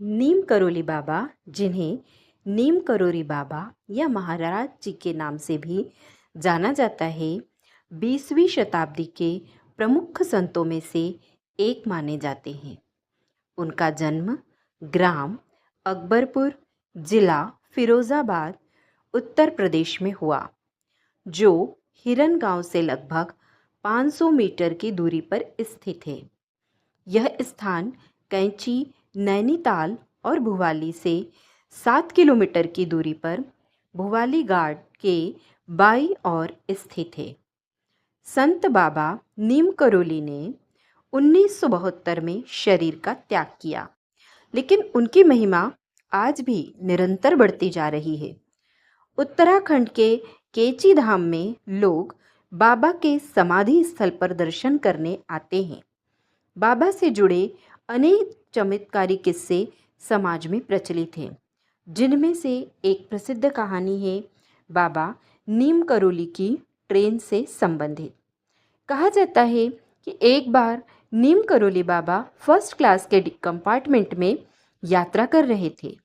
नीम करोली बाबा, जिन्हें नीम करोली बाबा या महाराज जी के नाम से भी जाना जाता है, 20वीं शताब्दी के प्रमुख संतों में से एक माने जाते हैं। उनका जन्म ग्राम अकबरपुर, जिला फिरोज़ाबाद, उत्तर प्रदेश में हुआ, जो हिरन गांव से लगभग 500 मीटर की दूरी पर स्थित है। यह स्थान कैंची, नैनीताल और भुवाली से 7 किलोमीटर की दूरी पर भुवाली घाट के बाईं ओर स्थित है। संत बाबा नीम करोली ने 1972 में शरीर का त्याग किया, लेकिन उनकी महिमा आज भी निरंतर बढ़ती जा रही है। उत्तराखंड के केची धाम में लोग बाबा के समाधि स्थल पर दर्शन करने आते हैं। बाबा से जुड़े अनेक चमत्कारी किस्से समाज में प्रचलित हैं, जिनमें से एक प्रसिद्ध कहानी है बाबा नीम करोली की ट्रेन से संबंधित। कहा जाता है कि एक बार नीम करोली बाबा फर्स्ट क्लास के कंपार्टमेंट में यात्रा कर रहे थे,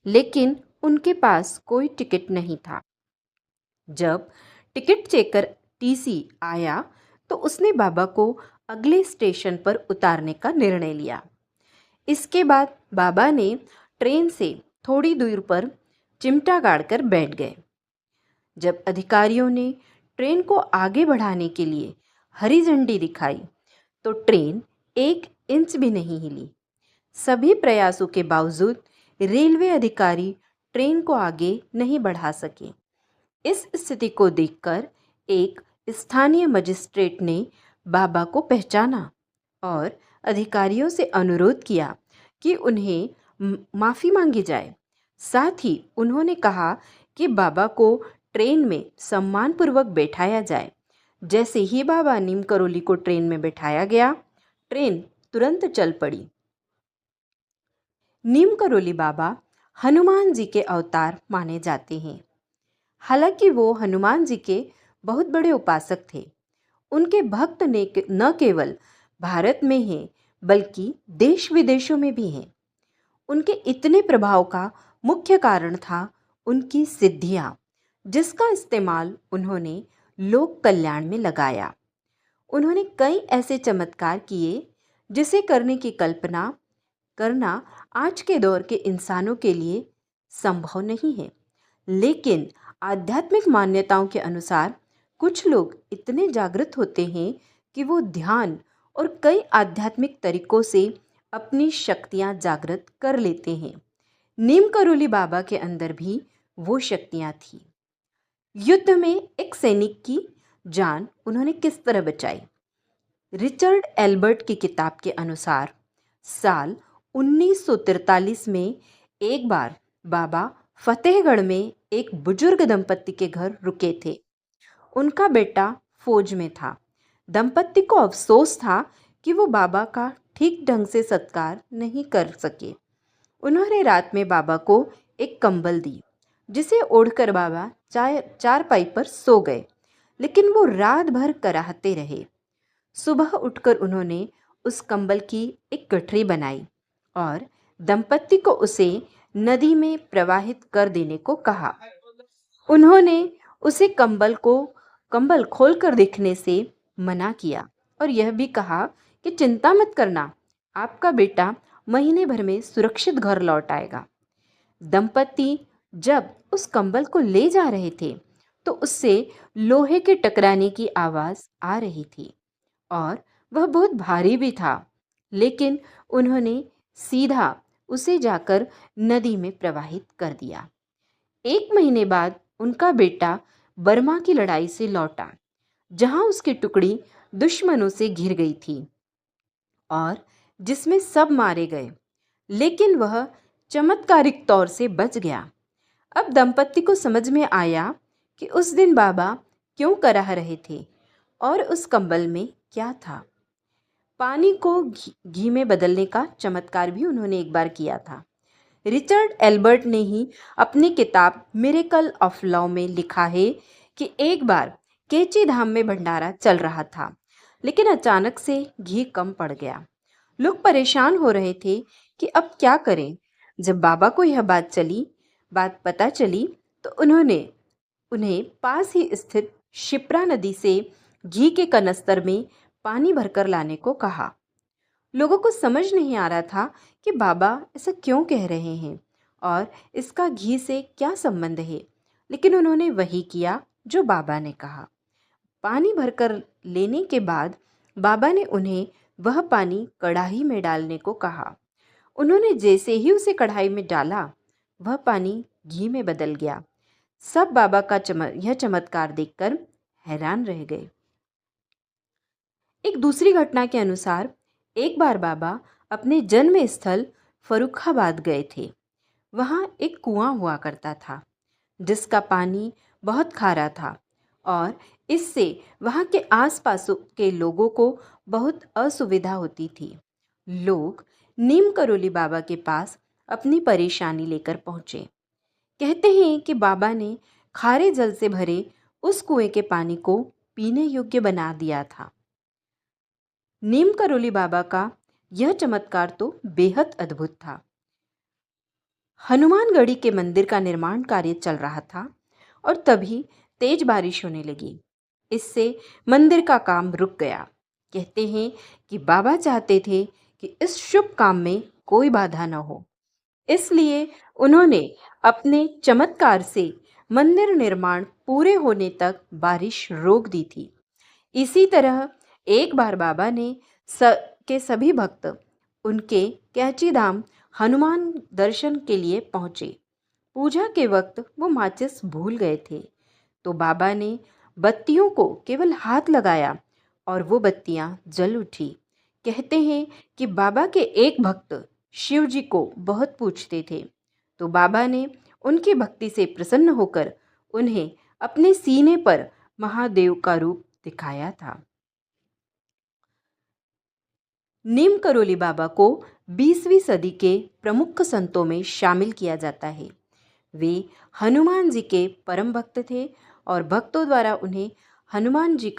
लेकिन उनके पास कोई टिकट नहीं था। जब टिकट चेकर टीसी आया तो उसने बाबा को अगले स्टेशन पर उतारने का निर्णय लिया। इसके बाद बाबा ने ट्रेन से थोड़ी दूर पर चिमटा गाड़कर बैठ गए। जब अधिकारियों ने ट्रेन को आगे बढ़ाने के लिए हरी झंडी दिखाई तो ट्रेन 1 इंच भी नहीं हिली। सभी प्रयासों के बावजूद रेलवे अधिकारी ट्रेन को आगे नहीं बढ़ा सके। इस स्थिति को देखकर एक स्थानीय मजिस्ट्रेट ने बाबा को पहचाना और अधिकारियों से अनुरोध किया कि उन्हें माफ़ी मांगी जाए। साथ ही उन्होंने कहा कि बाबा को ट्रेन में सम्मानपूर्वक बैठाया जाए। जैसे ही बाबा नीम करोली को ट्रेन में बैठाया गया, ट्रेन तुरंत चल पड़ी। नीम करोली बाबा हनुमान जी के अवतार माने जाते हैं। हालांकि वो हनुमान जी के बहुत बड़े उपासक थे। उनके भक्त ने न केवल भारत में हैं, बल्कि देश विदेशों में भी हैं। उनके इतने प्रभाव का मुख्य कारण था उनकी सिद्धियाँ, जिसका इस्तेमाल उन्होंने लोक कल्याण में लगाया। उन्होंने कई ऐसे चमत्कार किए जिसे करने की कल्पना करना आज के दौर के इंसानों के लिए संभव नहीं है। लेकिन आध्यात्मिक मान्यताओं के अनुसार कुछ लोग इतने जागृत होते हैं कि वो ध्यान और कई आध्यात्मिक तरीकों से अपनी शक्तियां जागृत कर लेते हैं। नीम करोली बाबा के अंदर भी वो शक्तियां थी। युद्ध में एक सैनिक की जान उन्होंने किस तरह बचाई? रिचर्ड एल्बर्ट की किताब के अनुसार साल 1943 में एक बार बाबा फतेहगढ़ में एक बुजुर्ग दंपत्ति के घर रुके थे। उनका बेटा फौज में था। दंपत्ति को अफसोस था कि वो बाबा का ठीक ढंग से सत्कार नहीं कर सके। उन्होंने रात में बाबा को एक कंबल दी, जिसे ओढ़कर बाबा चारपाई पर सो गए, लेकिन वो रात भर कराहते रहे। सुबह उठकर उन्होंने उस कंबल की एक गठरी बनाई और दंपत्ति को उसे नदी में प्रवाहित कर देने को कहा। उन्होंने उसे कंबल खोलकर देखने से मना किया और यह भी कहा कि चिंता मत करना, आपका बेटा महीने भर में सुरक्षित घर लौट आएगा। दंपत्ति जब उस कंबल को ले जा रहे थे तो उससे लोहे के टकराने की आवाज़ आ रही थी और वह बहुत भारी भी था, लेकिन उन्होंने सीधा उसे जाकर नदी में प्रवाहित कर दिया। 1 महीने बाद उनका बेटा बर्मा की लड़ाई से लौटा, जहां उसकी टुकड़ी दुश्मनों से घिर गई थी और जिसमें सब मारे गए, लेकिन वह चमत्कारिक तौर से बच गया। अब दंपत्ति को समझ में आया कि उस दिन बाबा क्यों कराह रहे थे और उस कंबल में क्या था। पानी को घी में बदलने का चमत्कार भी उन्होंने एक बार किया था। रिचर्ड एल्बर्ट ने ही अपनी किताब मिरेकल ऑफ लव में लिखा है कि एक बार केची धाम में भंडारा चल रहा था, लेकिन अचानक से घी कम पड़ गया। लोग परेशान हो रहे थे कि अब क्या करें। जब बाबा को यह बात पता चली तो उन्होंने उन्हें पास ही स्थित शिप्रा नदी से घी के कनस्तर में पानी भरकर लाने को कहा। लोगों को समझ नहीं आ रहा था कि बाबा ऐसा क्यों कह रहे हैं और इसका घी से क्या संबंध है, लेकिन उन्होंने वही किया जो बाबा ने कहा। पानी भरकर लेने के बाद बाबा ने उन्हें वह पानी कढ़ाई में डालने को कहा। उन्होंने जैसे ही उसे कढ़ाई में डाला, वह पानी घी में बदल गया। सब बाबा का यह चमत्कार देखकर हैरान रह गए। एक दूसरी घटना के अनुसार एक बार बाबा अपने जन्म स्थल फर्रुखाबाद गए थे। वहाँ एक कुआं हुआ करता था जिसका पानी बहुत खारा था और इससे वहाँ के आसपास के लोगों को बहुत असुविधा होती थी। लोग नीम करोली बाबा के पास अपनी परेशानी लेकर पहुँचे। कहते हैं कि बाबा ने खारे जल से भरे उस कुएं के पानी को पीने योग्य बना दिया था। नीम करोली बाबा का यह चमत्कार तो बेहद अद्भुत था। हनुमानगढ़ी के मंदिर का निर्माण कार्य चल रहा था और तभी तेज बारिश होने लगी। इससे मंदिर का काम रुक गया। कहते हैं कि बाबा चाहते थे कि इस शुभ काम में कोई बाधा न हो, इसलिए उन्होंने अपने चमत्कार से मंदिर निर्माण पूरे होने तक बारिश रोक दी थी। इसी तरह एक बार बाबा ने के सभी भक्त उनके कैची धाम हनुमान दर्शन के लिए पहुँचे। पूजा के वक्त वो माचिस भूल गए थे, तो बाबा ने बत्तियों को केवल हाथ लगाया और वो बत्तियां जल उठी। कहते हैं कि बाबा के एक भक्त शिव जी को बहुत पूजते थे, तो बाबा ने उनकी भक्ति से प्रसन्न होकर उन्हें अपने सीने पर महादेव का रूप दिखाया था। नीम करोली बाबा को 20वीं सदी के प्रमुख संतों में शामिल किया जाता है। वे हनुमान जी के परम भक्त थे और भक्तों द्वारा उन्हें हनुमान जी का